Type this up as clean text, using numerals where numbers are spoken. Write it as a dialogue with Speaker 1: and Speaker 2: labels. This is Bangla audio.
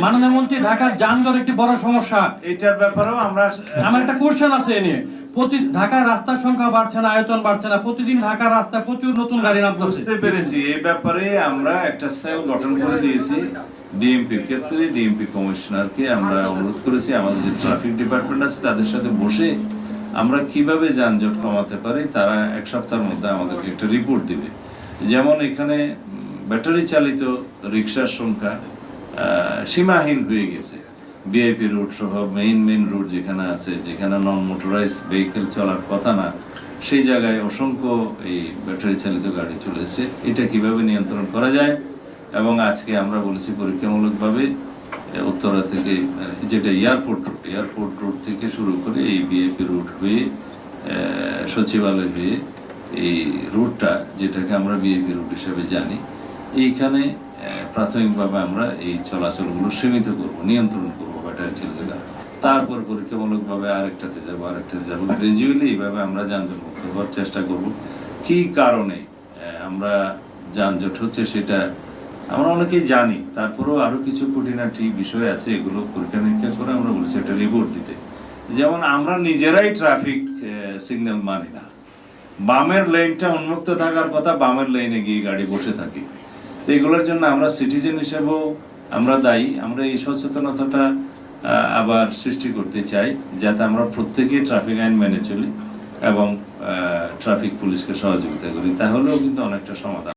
Speaker 1: মাননীয় মন্ত্রী, ঢাকার যানজট একটি বড় সমস্যা।
Speaker 2: এটার ব্যাপারেও
Speaker 1: আমার একটা কোশ্চেন আছে এ নিয়ে। ঢাকার রাস্তার সংখ্যা বাড়ছে না, আয়তন বাড়ছে না, প্রতিদিন ঢাকার রাস্তায় প্রচুর নতুন গাড়ি নামতেছে।
Speaker 2: বুঝতে পেরেছি। এই ব্যাপারে আমরা একটা সেল গঠন করে দিয়েছি ডিএমপির ক্ষেত্রে। ডিএমপি কমিশনারকে আমরা অনুরোধ করেছি আমাদের যে ট্রাফিক ডিপার্টমেন্ট আছে তাদের সাথে বসে আমরা কিভাবে যানজট কমাতে পারি তারা এক সপ্তাহের মধ্যে আমাদেরকে একটা রিপোর্ট দিবে। যেমন এখানে ব্যাটারি চালিত রিক্সার সংখ্যা সীমাহীন হয়ে গেছে। বিআইপি রুট সহ মেইন রুট যেখানে আছে, যেখানে নন মোটরাইজ ভেহিকেল চলার কথা না, সেই জায়গায় অসংখ্য এই ব্যাটারি চালিত গাড়ি চলেছে। এটা কিভাবে নিয়ন্ত্রণ করা যায়, এবং আজকে আমরা বলেছি পরীক্ষামূলকভাবে উত্তরা থেকে যেটা এয়ারপোর্ট রুট থেকে শুরু করে এই বিআইপি রুট হয়ে সচিবালয় হয়ে এই রুটটা, যেটাকে আমরা বিআইপি রুট হিসেবে জানি, এইখানে প্রাথমিকভাবে আমরা এই চলাচলগুলো সীমিত করব, নিয়ন্ত্রণ করব ব্যাটারি চালিত গাড়ি। তারপর পরীক্ষামূলকভাবে আরেকটাতে যাব গ্রাজুয়ালি এইভাবে আমরা যানজট মুক্ত হওয়ার চেষ্টা করব। কি কারণে আমরা যানজট হচ্ছে সেটা আমরা অনেকেই জানি, তারপরেও আরো কিছু খুঁটিনাটি বিষয় আছে, এগুলো পরীক্ষা নিরীক্ষা করে আমরা বলছি একটা রিপোর্ট দিতে। যেমন আমরা নিজেরাই ট্রাফিক সিগন্যাল মানি না, বামের লেনটা উন্মুক্ত থাকার কথা, বামের লেনে গিয়ে গাড়ি বসে থাকি। তো এগুলোর জন্য আমরা সিটিজেন হিসেবেও আমরা দায়ী। আমরা এই সচেতনতাটা আবার সৃষ্টি করতে চাই, যাতে আমরা প্রত্যেকেই ট্রাফিক আইন মেনে চলি এবং ট্রাফিক পুলিশকে সহযোগিতা করি, তাহলেও কিন্তু অনেকটা সমাধান।